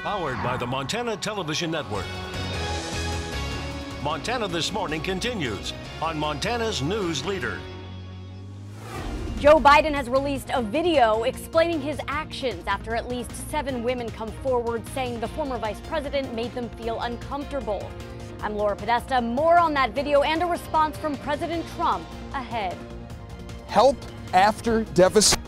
Powered by the Montana Television Network. Montana This Morning continues on Montana's News Leader. Joe Biden has released a video explaining his actions after at least 7 women come forward saying the former vice president made them feel uncomfortable. I'm Laura Podesta. More on that video and a response from President Trump ahead. Help after devastation.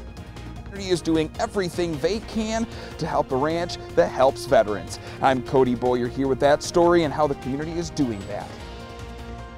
The community is doing everything they can to help a ranch that helps veterans. I'm Cody Boyer here with that story and how the community is doing that.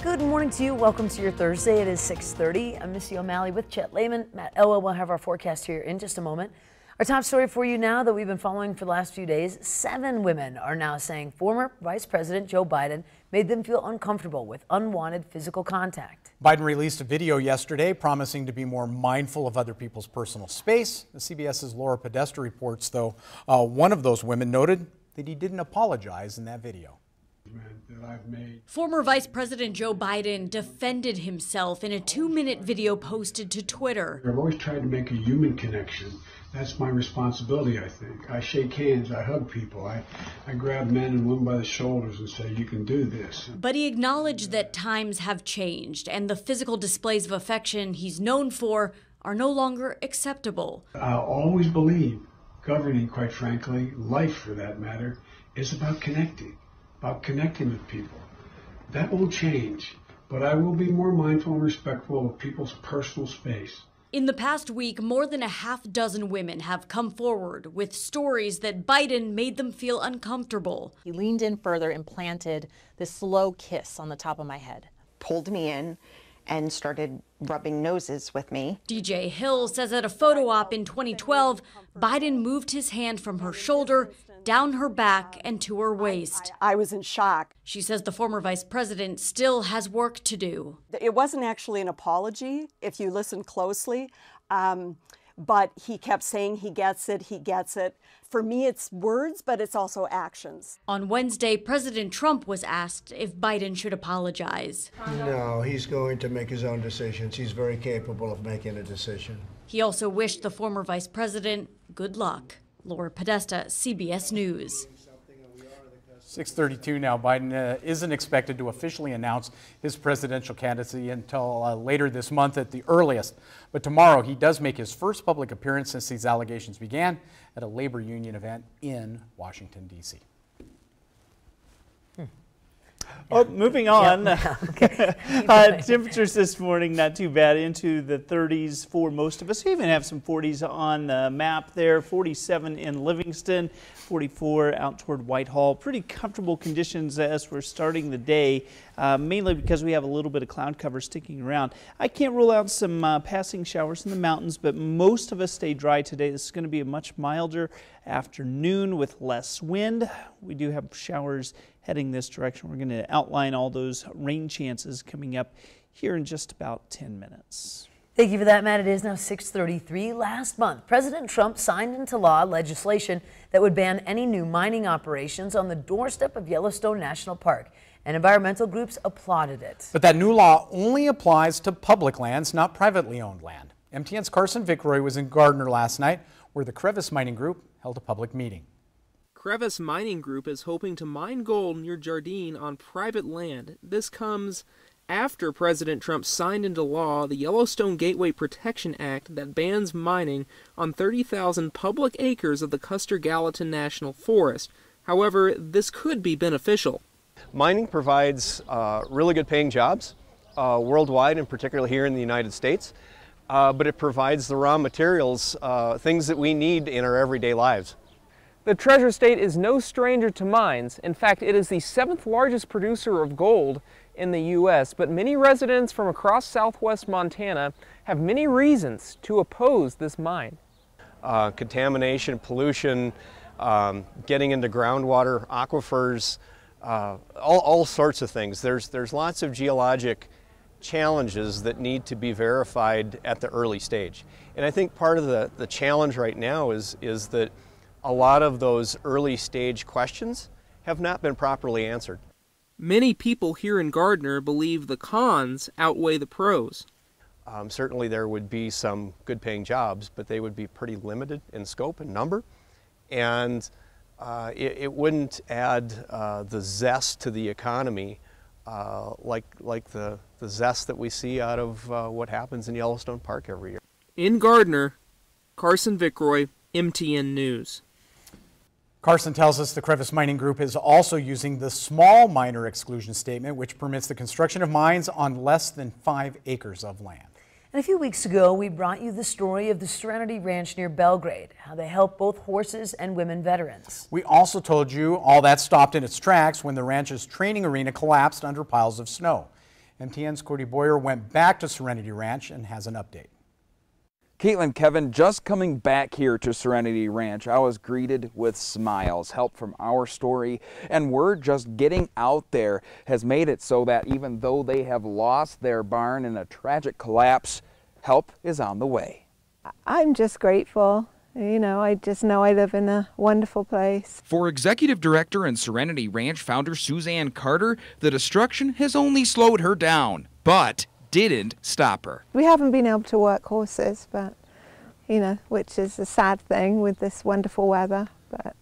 Good morning to you. Welcome to your Thursday. It is 6:30. I'm Missy O'Malley with Chet Lehman. Matt Elwell will have our forecast here in just a moment. Our top story for you now that we've been following for the last few days. 7 women are now saying former Vice President Joe Biden made them feel uncomfortable with unwanted physical contact. Biden released a video yesterday promising to be more mindful of other people's personal space. The CBS's Laura Podesta reports, though, one of those women noted that he didn't apologize in that video. Former Vice President Joe Biden defended himself in a 2-minute video posted to Twitter. I've always tried to make a human connection. That's my responsibility, I think. I shake hands, I hug people, I grab men and women by the shoulders and say, you can do this. But he acknowledged that times have changed and the physical displays of affection he's known for are no longer acceptable. I always believe governing, quite frankly, life for that matter, is about connecting with people. That won't change, but I will be more mindful and respectful of people's personal space. In the past week, more than a half-dozen women have come forward with stories that Biden made them feel uncomfortable. He leaned in further and planted this slow kiss on the top of my head. Pulled me in and started rubbing noses with me. DJ Hill says at a photo op in 2012, Biden moved his hand from her shoulder, down her back, and to her waist. I was in shock. She says the former vice president still has work to do. It wasn't actually an apology, if you listen closely, but he kept saying he gets it, he gets it. For me, it's words, but it's also actions. On Wednesday, President Trump was asked if Biden should apologize. No, he's going to make his own decisions. He's very capable of making a decision. He also wished the former vice president good luck. Laura Podesta, CBS News. 6:32 now. Biden isn't expected to officially announce his presidential candidacy until later this month at the earliest. But tomorrow he does make his first public appearance since these allegations began at a labor union event in Washington, D.C. Oh, moving on. Yeah. Okay. Temperatures this morning not too bad, into the 30s for most of us. We even have some 40s on the map there. 47 in Livingston, 44 out toward Whitehall. Pretty comfortable conditions as we're starting the day, mainly because we have a little bit of cloud cover sticking around. I can't rule out some passing showers in the mountains, but most of us stay dry today. This is going to be a much milder afternoon with less wind. We do have showers heading this direction. We're going to outline all those rain chances coming up here in just about 10 minutes. Thank you for that, Matt. It is now 6:33. Last month, President Trump signed into law legislation that would ban any new mining operations on the doorstep of Yellowstone National Park, and environmental groups applauded it. But that new law only applies to public lands, not privately owned land. MTN's Carson Vickroy was in Gardner last night, where the Crevice Mining Group held a public meeting. Crevice Mining Group is hoping to mine gold near Jardine on private land. This comes after President Trump signed into law the Yellowstone Gateway Protection Act that bans mining on 30,000 public acres of the Custer-Gallatin National Forest. However, this could be beneficial. Mining provides really good paying jobs worldwide, and particularly here in the United States, but it provides the raw materials, things that we need in our everyday lives. The Treasure State is no stranger to mines. In fact, it is the 7th largest producer of gold in the U.S., but many residents from across southwest Montana have many reasons to oppose this mine. Contamination, pollution, getting into groundwater, aquifers, all sorts of things. There's lots of geologic challenges that need to be verified at the early stage. And I think part of the challenge right now is that a lot of those early stage questions have not been properly answered. Many people here in Gardner believe the cons outweigh the pros. Certainly there would be some good paying jobs, but they would be pretty limited in scope and number. And it wouldn't add the zest to the economy like the zest that we see out of what happens in Yellowstone Park every year. In Gardner, Carson Vickroy, MTN News. Carson tells us the Crevice Mining Group is also using the small miner exclusion statement, which permits the construction of mines on less than 5 acres of land. And a few weeks ago, we brought you the story of the Serenity Ranch near Belgrade, how they help both horses and women veterans. We also told you all that stopped in its tracks when the ranch's training arena collapsed under piles of snow. MTN's Cody Boyer went back to Serenity Ranch and has an update. Caitlin, Kevin, just coming back here to Serenity Ranch, I was greeted with smiles. Help from our story and word just getting out there has made it so that even though they have lost their barn in a tragic collapse, help is on the way. I'm just grateful. You know, I just know I live in a wonderful place. For Executive Director and Serenity Ranch founder Suzanne Carter, the destruction has only slowed her down, but didn't stop her. We haven't been able to work horses, but, you know, which is a sad thing with this wonderful weather, but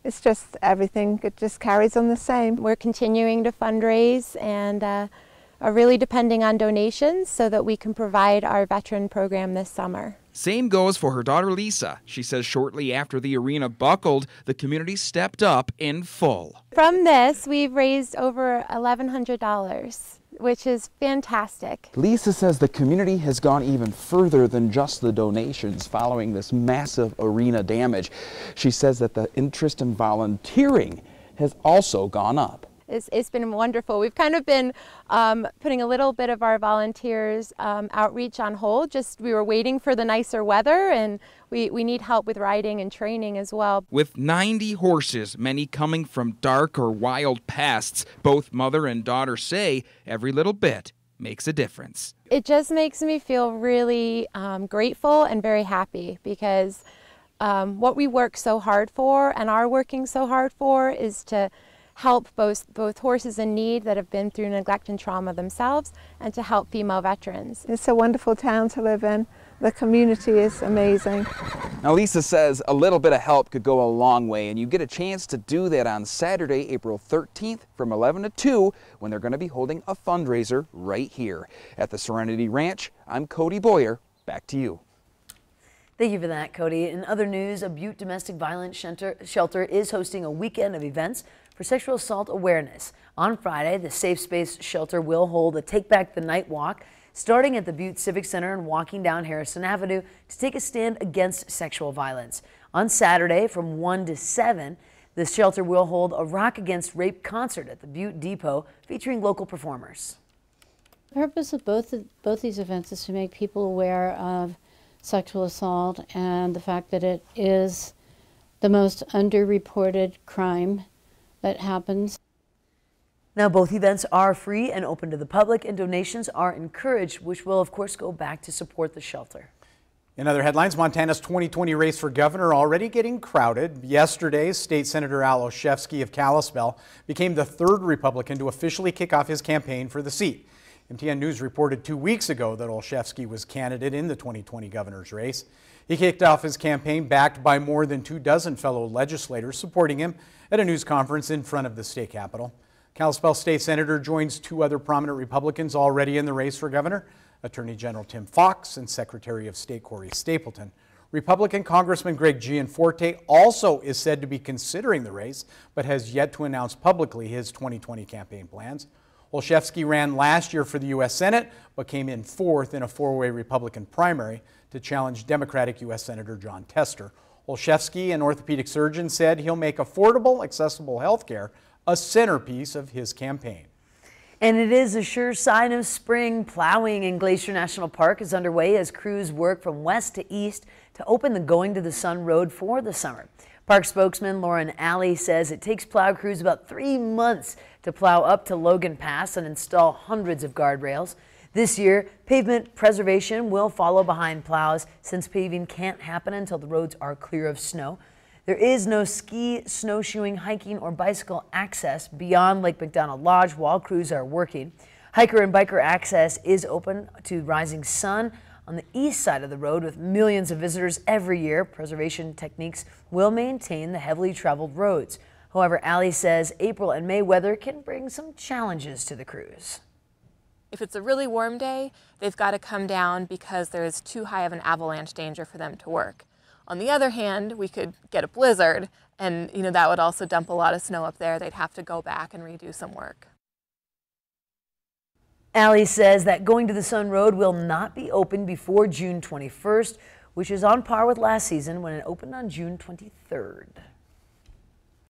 it's just everything, it just carries on the same. We're continuing to fundraise and are really depending on donations so that we can provide our veteran program this summer. Same goes for her daughter Lisa. She says shortly after the arena buckled, the community stepped up in full. From this, we've raised over $1,100. Which is fantastic. Lisa says the community has gone even further than just the donations following this massive arena damage. She says that the interest in volunteering has also gone up. It's been wonderful. We've kind of been putting a little bit of our volunteers outreach on hold. We were waiting for the nicer weather, and we need help with riding and training as well. With 90 horses, many coming from dark or wild pasts, both mother and daughter say every little bit makes a difference. It just makes me feel really grateful and very happy because what we work so hard for and are working so hard for is to help both horses in need that have been through neglect and trauma themselves and to help female veterans. It's a wonderful town to live in. The community is amazing. Now Lisa says a little bit of help could go a long way, and you get a chance to do that on Saturday, April 13th from 11 to 2 when they're going to be holding a fundraiser right here at the Serenity Ranch. I'm Cody Boyer. Back to you. Thank you for that, Cody. In other news, a Butte domestic violence shelter is hosting a weekend of events for sexual assault awareness. On Friday, the Safe Space shelter will hold a Take Back the Night walk, starting at the Butte Civic Center and walking down Harrison Avenue to take a stand against sexual violence. On Saturday, from 1 to 7, the shelter will hold a Rock Against Rape concert at the Butte Depot featuring local performers. The purpose of both these events is to make people aware of sexual assault and the fact that it is the most underreported crime that happens. Now, both events are free and open to the public, and donations are encouraged, which will, of course, go back to support the shelter. In other headlines, Montana's 2020 race for governor already getting crowded. Yesterday, State Senator Al Olszewski of Kalispell became the third Republican to officially kick off his campaign for the seat. MTN News reported 2 weeks ago that Olszewski was candidate in the 2020 governor's race. He kicked off his campaign backed by more than 24 fellow legislators supporting him at a news conference in front of the state capitol. Kalispell State Senator joins 2 other prominent Republicans already in the race for governor, Attorney General Tim Fox and Secretary of State Corey Stapleton. Republican Congressman Greg Gianforte also is said to be considering the race, but has yet to announce publicly his 2020 campaign plans. Olszewski ran last year for the U.S. Senate, but came in 4th in a 4-way Republican primary to challenge Democratic U.S. Senator John Tester. Olszewski, an orthopedic surgeon, said he'll make affordable, accessible health care a centerpiece of his campaign. And it is a sure sign of spring. Plowing in Glacier National Park is underway as crews work from west to east to open the Going to the Sun Road for the summer. Park spokesman Lauren Alley says it takes plow crews about 3 months to plow up to Logan Pass and install hundreds of guardrails. This year, pavement preservation will follow behind plows since paving can't happen until the roads are clear of snow. There is no ski, snowshoeing, hiking, or bicycle access beyond Lake McDonald Lodge while crews are working. Hiker and biker access is open to Rising Sun On the east side of the road, with millions of visitors every year, preservation techniques will maintain the heavily traveled roads. However, Allie says April and May weather can bring some challenges to the crews. If it's a really warm day, they've got to come down because there is too high of an avalanche danger for them to work. On the other hand, we could get a blizzard, and that would also dump a lot of snow up there. They'd have to go back and redo some work. Allie says that Going to the Sun Road will not be open before June 21st, which is on par with last season when it opened on June 23rd.